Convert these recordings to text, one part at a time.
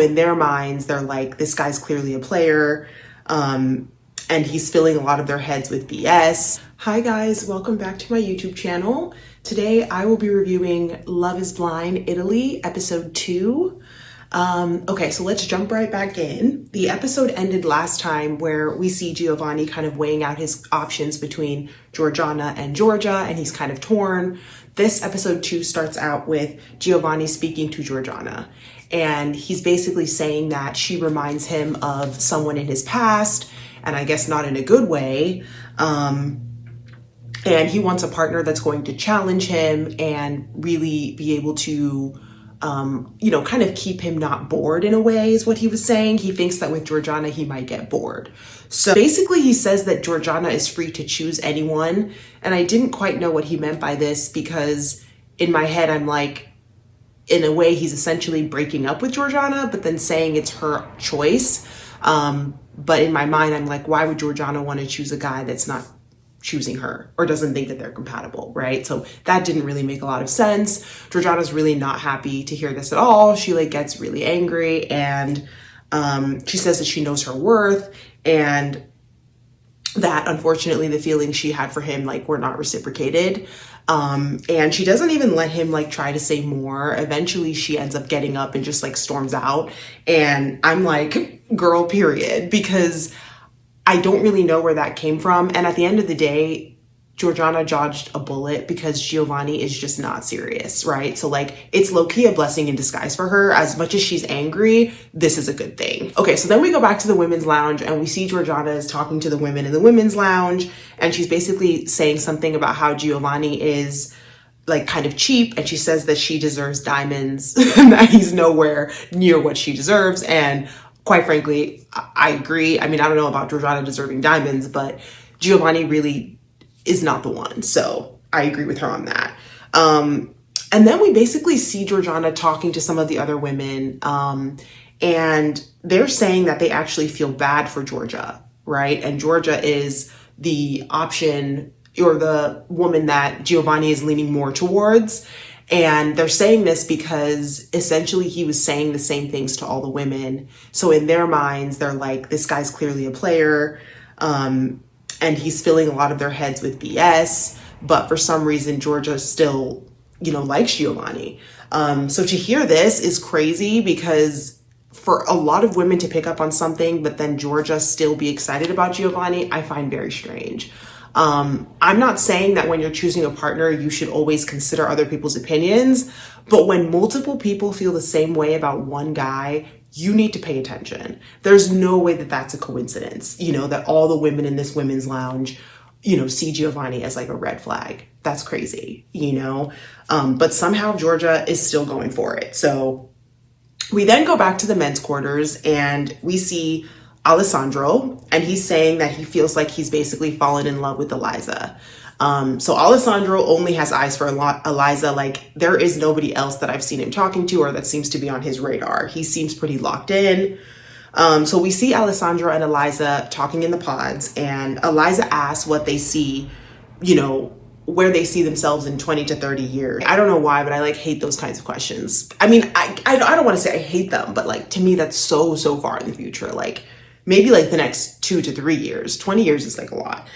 In their minds, they're like, this guy's clearly a player, and he's filling a lot of their heads with BS. Hi guys, welcome back to my YouTube channel. Today I will be reviewing Love is Blind Italy, episode 2. Okay, so let's jump right back in. The episode ended last time where we see Giovanni kind of weighing out his options between Giovanni and Giorgia, and he's kind of torn. This episode 2 starts out with Giovanni speaking to Giorgia, and he's basically saying that she reminds him of someone in his past, and I guess not in a good way. And he wants a partner that's going to challenge him and really be able to kind of keep him not bored in a way is what he was saying. He thinks that with Giorgia, he might get bored. So basically he says that Giorgia is free to choose anyone. And I didn't quite know what he meant by this because in my head, I'm like, in a way, he's essentially breaking up with Giorgia, but then saying it's her choice. But in my mind, I'm like, why would Giorgia want to choose a guy that's not choosing her or doesn't think that they're compatible, right? So that didn't really make a lot of sense. Giorgia's really not happy to hear this at all. She gets really angry, and she says that she knows her worth and that unfortunately the feelings she had for him were not reciprocated. And she doesn't even let him try to say more. Eventually she ends up getting up and just storms out, and I'm like, girl, period, because I don't really know where that came from. And at the end of the day, Giorgia dodged a bullet because Giovanni is just not serious, right? So it's low-key a blessing in disguise for her. As much as she's angry, this is a good thing. Okay, so then we go back to the women's lounge and we see Giorgia is talking to the women in the women's lounge, and she's basically saying something about how Giovanni is kind of cheap, and she says that she deserves diamonds and that he's nowhere near what she deserves. And quite frankly, I agree. I mean, I don't know about Giorgia deserving diamonds, but Giovanni really is not the one. So I agree with her on that. And then we basically see Giorgia talking to some of the other women, and they're saying that they actually feel bad for Giorgia, right? And Giorgia is the option or the woman that Giovanni is leaning more towards. And they're saying this because essentially he was saying the same things to all the women. So in their minds, they're like, this guy's clearly a player, and he's filling a lot of their heads with BS. But for some reason, Giorgia still, likes Giovanni. So to hear this is crazy, because for a lot of women to pick up on something, but then Giorgia still be excited about Giovanni, I find very strange. I'm not saying that when you're choosing a partner, you should always consider other people's opinions, but when multiple people feel the same way about one guy, you need to pay attention. There's no way that that's a coincidence, that all the women in this women's lounge, see Giovanni as a red flag. That's crazy, but somehow Giorgia is still going for it. So we then go back to the men's quarters and we see Alessandro, and he's saying that he feels like he's basically fallen in love with Elisa. So Alessandro only has eyes for Elisa. There is nobody else that I've seen him talking to or that seems to be on his radar. He seems pretty locked in. So we see Alessandro and Elisa talking in the pods, and Elisa asks what they see, where they see themselves in 20 to 30 years. I don't know why, but I hate those kinds of questions. I mean, I don't want to say I hate them, but to me, that's so far in the future. Maybe the next 2 to 3 years. 20 years is a lot.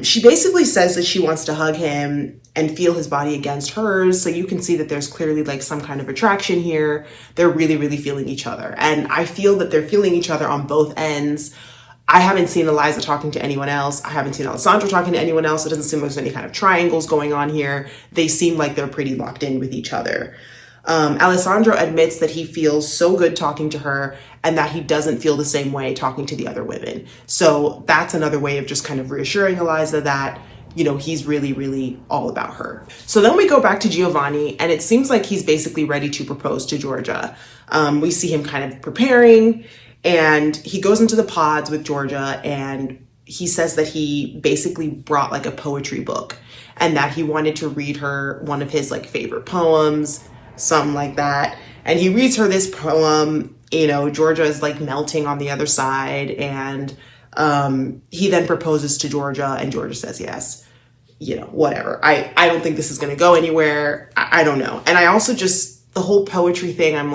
She basically says that she wants to hug him and feel his body against hers. So you can see that there's clearly some kind of attraction here. They're really, really feeling each other. And I feel that they're feeling each other on both ends. I haven't seen Elisa talking to anyone else. I haven't seen Alessandro talking to anyone else. It doesn't seem like there's any kind of triangles going on here. They seem like they're pretty locked in with each other. Alessandro admits that he feels so good talking to her and that he doesn't feel the same way talking to the other women. So that's another way of just kind of reassuring Elisa that, he's really, really all about her. So then we go back to Giovanni, and it seems like he's basically ready to propose to Giorgia. We see him kind of preparing, and he goes into the pods with Giorgia, and he says that he basically brought a poetry book and that he wanted to read her one of his favorite poems, something like that. And he reads her this poem, Giorgia is melting on the other side, and he then proposes to Giorgia, and Giorgia says yes. Whatever. I don't think this is going to go anywhere. I don't know. And I also just, the whole poetry thing, I'm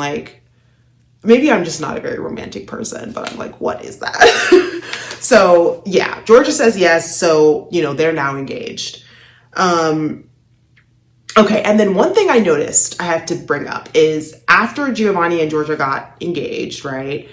maybe I'm just not a very romantic person, but I'm like, what is that? So yeah, Giorgia says yes. So, you know, they're now engaged. Okay, and then one thing I noticed I have to bring up is after Giovanni and Giorgia got engaged, right?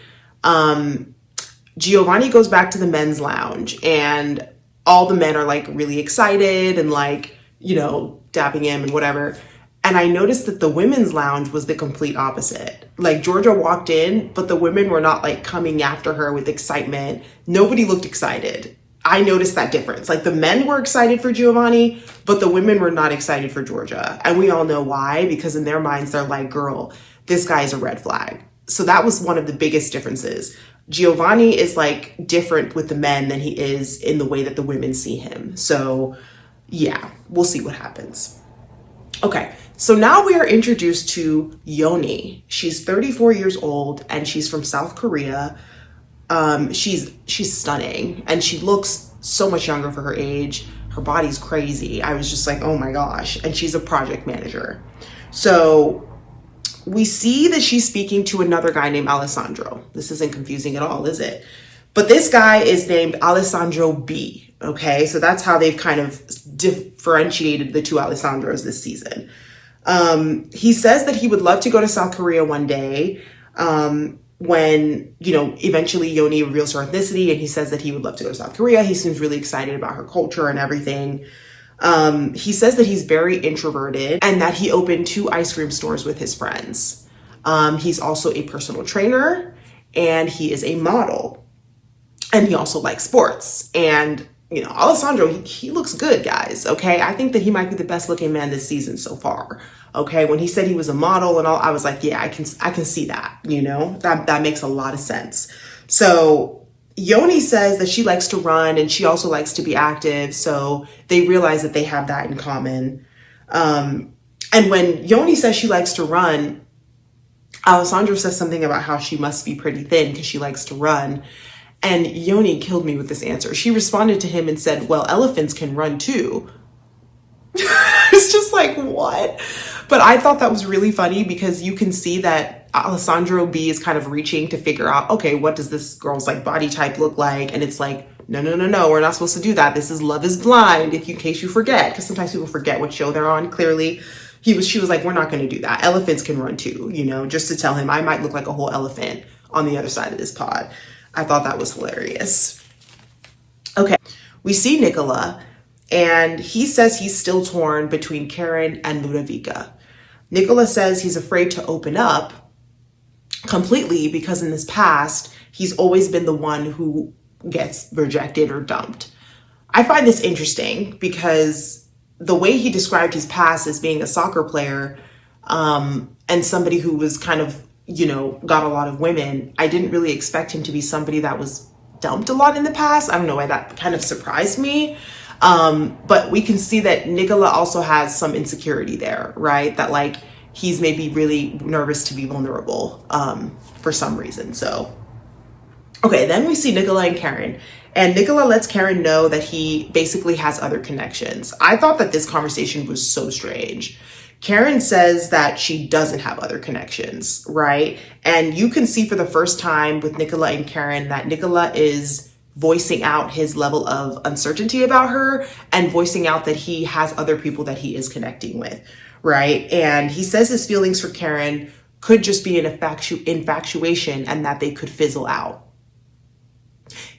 Giovanni goes back to the men's lounge and all the men are like really excited and like, you know, dapping him and whatever. And I noticed that the women's lounge was the complete opposite. Like Giorgia walked in, but the women were not like coming after her with excitement. Nobody looked excited. I noticed that difference. Like the men were excited for Giovanni, but the women were not excited for Giorgia. And we all know why, because in their minds, they're like, girl, this guy is a red flag. So that was one of the biggest differences. Giovanni is like different with the men than he is in the way that the women see him. So yeah, we'll see what happens. Okay, so now we are introduced to Hyoni. She's 34 years old and she's from South Korea. She's stunning and she looks so much younger for her age. Her body's crazy. I was just like, oh my gosh. And she's a project manager. So we see that she's speaking to another guy named Alessandro. This isn't confusing at all, is it? But this guy is named Alessandro B. Okay, so that's how they've kind of differentiated the two Alessandros this season. He says that he would love to go to South Korea one day. When, you know, eventually Hyoni reveals her ethnicity and he says that he would love to go to South Korea. He seems really excited about her culture and everything. He says that he's very introverted and that he opened 2 ice cream stores with his friends. He's also a personal trainer and he is a model and he also likes sports. And, you know, Alessandro, he looks good, guys. Okay. I think that he might be the best looking man this season so far. Okay, when he said he was a model and all, I was like, yeah, I can see that, you know, that makes a lot of sense. So Hyoni says that she likes to run and she also likes to be active. So they realize that they have that in common. And when Hyoni says she likes to run, Alessandro says something about how she must be pretty thin because she likes to run. And Hyoni killed me with this answer. She responded to him and said, well, elephants can run too. It's just like, what? But I thought that was really funny because you can see that Alessandro B is kind of reaching to figure out, okay, what does this girl's like body type look like? And it's like, no, we're not supposed to do that. This is Love is Blind, in case you forget, because sometimes people forget what show they're on. Clearly, she was like, we're not going to do that. Elephants can run too, you know, just to tell him I might look like a whole elephant on the other side of this pod. I thought that was hilarious. Okay, we see Nicola. And he says he's still torn between Karen and Ludovica. Nicola says he's afraid to open up completely because in his past, he's always been the one who gets rejected or dumped. I find this interesting because the way he described his past as being a soccer player and somebody who was kind of, you know, got a lot of women, I didn't really expect him to be somebody that was dumped a lot in the past. I don't know why that kind of surprised me. But we can see that Nicola also has some insecurity there, right? That like, he's maybe really nervous to be vulnerable, for some reason. So, okay, then we see Nicola and Karen, and Nicola lets Karen know that he basically has other connections. I thought that this conversation was so strange. Karen says that she doesn't have other connections, right? And you can see for the first time with Nicola and Karen that Nicola is voicing out his level of uncertainty about her and voicing out that he has other people that he is connecting with, right? And he says his feelings for Karen could just be an infatuation and that they could fizzle out.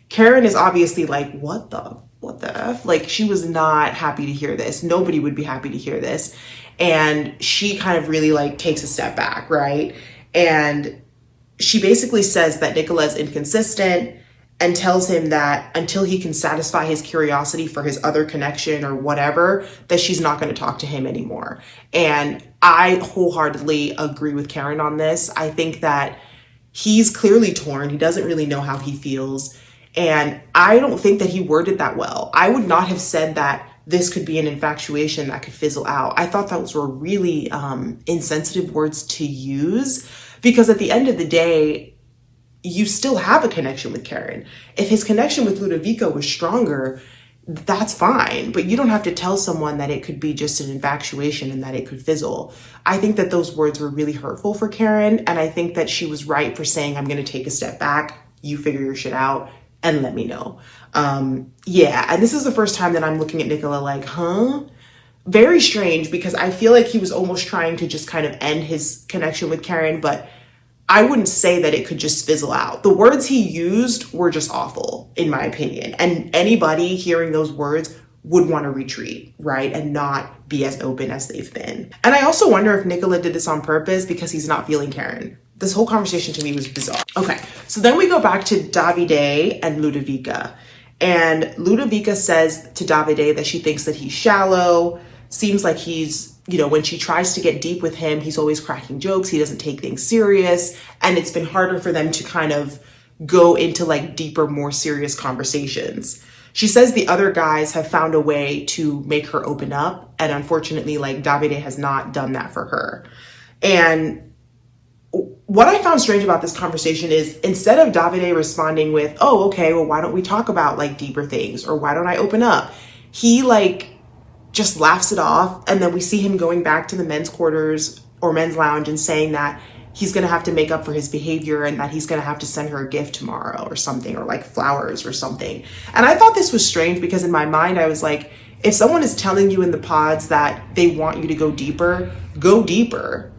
Karen is obviously like, what the F? Like, she was not happy to hear this. Nobody would be happy to hear this. And she kind of really like takes a step back, right? And she basically says that Nicola is inconsistent and tells him that until he can satisfy his curiosity for his other connection or whatever, that she's not going to talk to him anymore. And I wholeheartedly agree with Karen on this. I think that he's clearly torn. He doesn't really know how he feels. And I don't think that he worded that well. I would not have said that this could be an infatuation that could fizzle out. I thought those were really insensitive words to use because at the end of the day, you still have a connection with Karen. If his connection with Ludovica was stronger, that's fine, but you don't have to tell someone that it could be just an infatuation and that it could fizzle. I think that those words were really hurtful for Karen, and I think that she was right for saying, I'm going to take a step back, you figure your shit out, and let me know. Yeah, and this is the first time that I'm looking at Nicola like, huh? Very strange, because I feel like he was almost trying to just kind of end his connection with Karen, but I wouldn't say that it could just fizzle out. The words he used were just awful, in my opinion. And anybody hearing those words would want to retreat, right? And not be as open as they've been. And I also wonder if Nicola did this on purpose because he's not feeling Karen. This whole conversation to me was bizarre. Okay, so then we go back to Davide and Ludovica. And Ludovica says to Davide that she thinks that he's shallow, seems like he's, you know, when she tries to get deep with him, he's always cracking jokes. He doesn't take things serious. And it's been harder for them to kind of go into like deeper, more serious conversations. She says the other guys have found a way to make her open up. And unfortunately, like Davide has not done that for her. And what I found strange about this conversation is instead of Davide responding with, oh, okay, well, why don't we talk about like deeper things? Or why don't I open up? He like just laughs it off. And then we see him going back to the men's quarters or men's lounge and saying that he's going to have to make up for his behavior and that he's going to have to send her a gift tomorrow or something, or like flowers or something. And I thought this was strange because in my mind, I was like, if someone is telling you in the pods that they want you to go deeper, go deeper.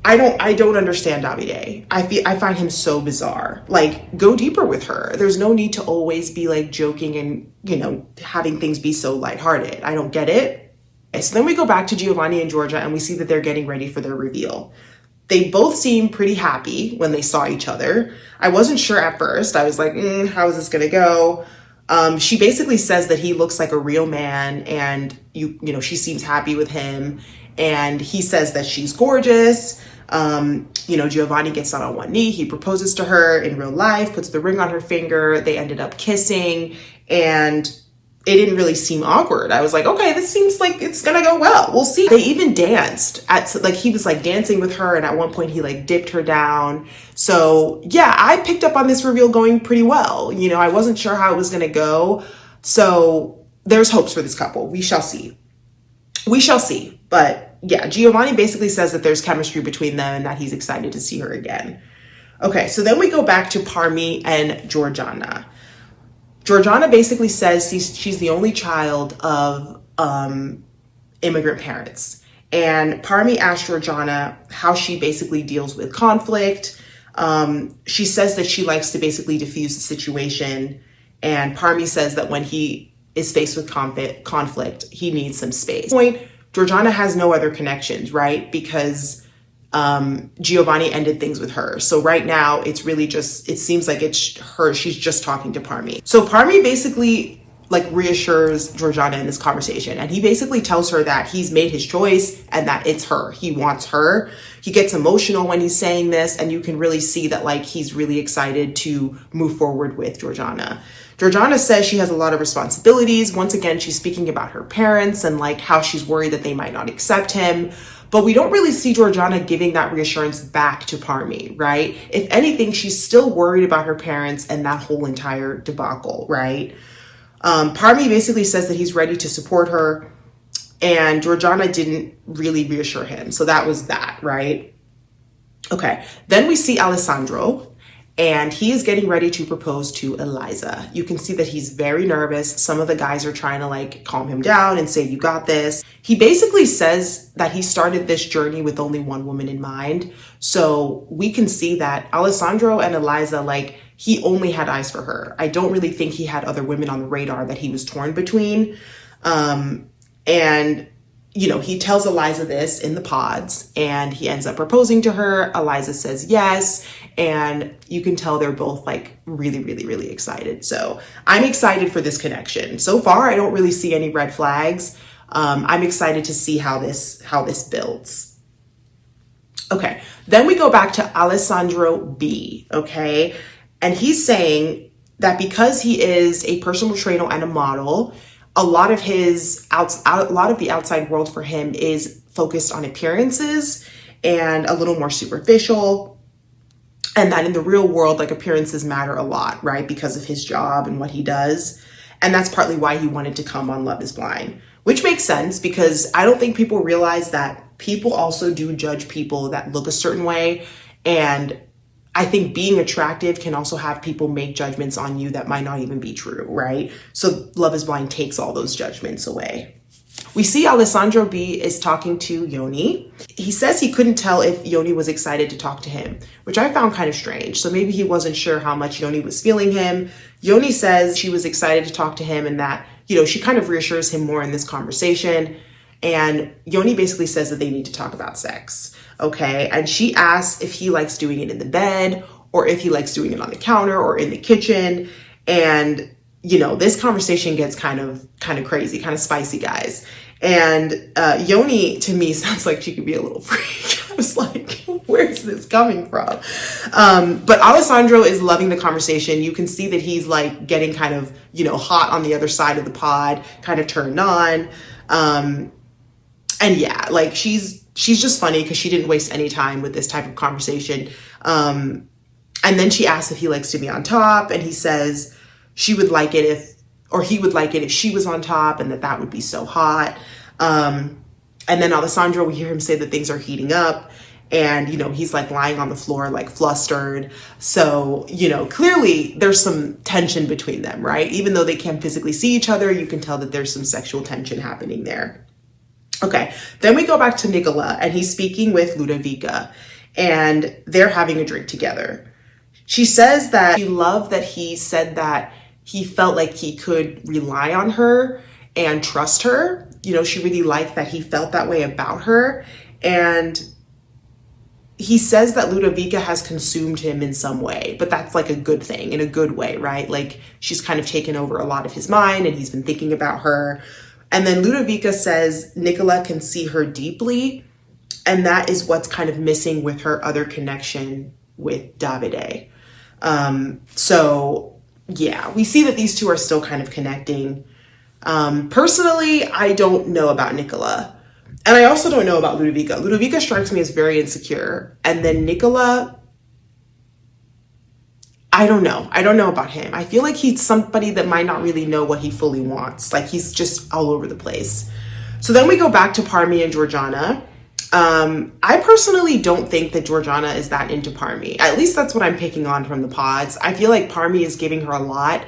I don't understand Davide. I find him so bizarre. Like, go deeper with her. There's no need to always be like joking and, you know, having things be so lighthearted. I don't get it. So then we go back to Giovanni and Giorgia and we see that they're getting ready for their reveal. They both seem pretty happy when they saw each other. I wasn't sure at first. I was like, how is this gonna go? She basically says that he looks like a real man and you know, she seems happy with him. And he says that she's gorgeous. You know, Giovanni gets down on one knee. He proposes to her in real life, puts the ring on her finger. They ended up kissing and it didn't really seem awkward. I was like, okay, this seems like it's gonna go well. We'll see. They even danced like he was like dancing with her. And at one point he like dipped her down. So yeah, I picked up on this reveal going pretty well. You know, I wasn't sure how it was gonna go. So there's hopes for this couple. We shall see. We shall see. But yeah, Giovanni basically says that there's chemistry between them and that he's excited to see her again. Okay, so then we go back to Parmi and Gergana. Gergana basically says she's the only child of immigrant parents. And Parmi asked Gergana how she basically deals with conflict. She says that she likes to basically diffuse the situation. And Parmi says that when he is faced with conflict, he needs some space. Gergana has no other connections, right? Because Giovanni ended things with her. So right now it's really just, it seems like it's her, she's just talking to Parmi. So Parmi basically like reassures Gergana in this conversation. And he basically tells her that he's made his choice and that it's her. He wants her. He gets emotional when he's saying this. And you can really see that like he's really excited to move forward with Gergana. Gergana says she has a lot of responsibilities. Once again, she's speaking about her parents and like how she's worried that they might not accept him. But we don't really see Gergana giving that reassurance back to Parmi, right? If anything, she's still worried about her parents and that whole entire debacle, right? Parmi basically says that he's ready to support her and Gergana didn't really reassure him. So that was that, right? Okay, then we see Alessandro. And he is getting ready to propose to Elisa. You can see that he's very nervous. Some of the guys are trying to like calm him down and say, you got this. He basically says that he started this journey with only one woman in mind. So we can see that Alessandro and Elisa, like he only had eyes for her. I don't really think he had other women on the radar that he was torn between. And you know, he tells Elisa this in the pods and he ends up proposing to her. Elisa says yes. And you can tell they're both like really, really, really excited. So I'm excited for this connection. So far, I don't really see any red flags. I'm excited to see how this builds. Okay, then we go back to Alessandro B, okay? And he's saying that because he is a personal trainer and a model, a lot of the outside world for him is focused on appearances and a little more superficial. and that in the real world, like, appearances matter a lot, right? Because of his job and what he does. And that's partly why he wanted to come on Love is Blind, which makes sense because I don't think people realize that people also do judge people that look a certain way. And I think being attractive can also have people make judgments on you that might not even be true, right? So Love is Blind takes all those judgments away. We see Alessandro B is talking to Yoni. He says he couldn't tell if Yoni was excited to talk to him, which I found kind of strange. So maybe he wasn't sure how much Yoni was feeling him. Yoni says she was excited to talk to him and that, you know, she kind of reassures him more in this conversation. And Yoni basically says that they need to talk about sex, okay? And she asks if he likes doing it in the bed or if he likes doing it on the counter or in the kitchen. And you know, this conversation gets kind of crazy, kind of spicy, guys. And Yoni, to me, sounds like she could be a little freak. I was like, where's this coming from? But Alessandro is loving the conversation. You can see that he's like getting kind of, you know, hot on the other side of the pod, kind of turned on. And yeah, like she's just funny because she didn't waste any time with this type of conversation. And then she asks if he likes to be on top, and he says she would like it he would like it if she was on top, and that would be so hot. And then Alessandro, we hear him say that things are heating up, and, you know, he's like lying on the floor, like flustered. So, you know, clearly there's some tension between them, right? Even though they can't physically see each other, you can tell that there's some sexual tension happening there. Okay, then we go back to Nicola, and he's speaking with Ludovica, and they're having a drink together. She says that she loved that he said that he felt like he could rely on her and trust her. You know, she really liked that he felt that way about her. And he says that Ludovica has consumed him in some way, but that's like a good thing, in a good way, right? Like she's kind of taken over a lot of his mind and he's been thinking about her. And then Ludovica says Nicola can see her deeply. And that is what's kind of missing with her other connection with Davide. So yeah, we see that these two are still kind of connecting. Personally, I don't know about Nicola. And I also don't know about Ludovica. Ludovica strikes me as very insecure. And then Nicola, I don't know. I don't know about him. I feel like he's somebody that might not really know what he fully wants. Like he's just all over the place. So then we go back to Parmi and Gergana. I personally don't think that Gergana is that into Parmi. At least that's what I'm picking on from the pods. I feel like Parmi is giving her a lot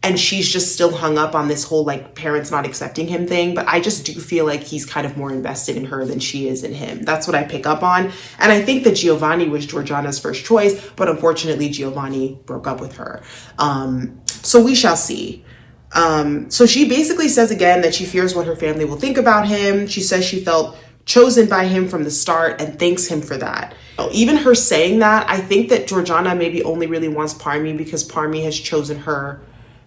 and she's just still hung up on this whole like parents not accepting him thing. But I just do feel like he's kind of more invested in her than she is in him. That's what I pick up on. And I think that Giovanni was Gergana's first choice, but unfortunately Giovanni broke up with her. So we shall see. So she basically says again that she fears what her family will think about him. She says she felt chosen by him from the start and thanks him for that. Even her saying that, I think that Gergana maybe only really wants Parmi because Parmi has chosen her,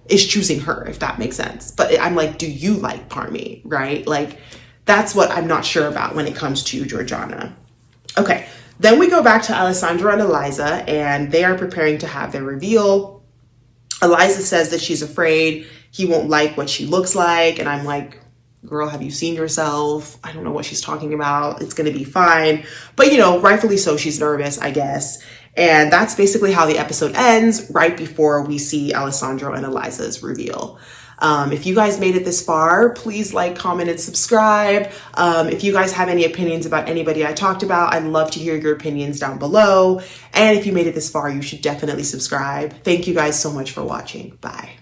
is choosing her, if that makes sense. But I'm like, do you like Parmi, right? Like, that's what I'm not sure about when it comes to Gergana. Okay, then we go back to Alessandro and Elisa, and they are preparing to have their reveal. Elisa says that she's afraid he won't like what she looks like, and I'm like, girl, have you seen yourself? I don't know what she's talking about. It's going to be fine. But, you know, rightfully so, she's nervous, I guess. And that's basically how the episode ends, right before we see Alessandro and Elisa's reveal. If you guys made it this far, please like, comment, and subscribe. If you guys have any opinions about anybody I talked about, I'd love to hear your opinions down below. And if you made it this far, you should definitely subscribe. Thank you guys so much for watching. Bye.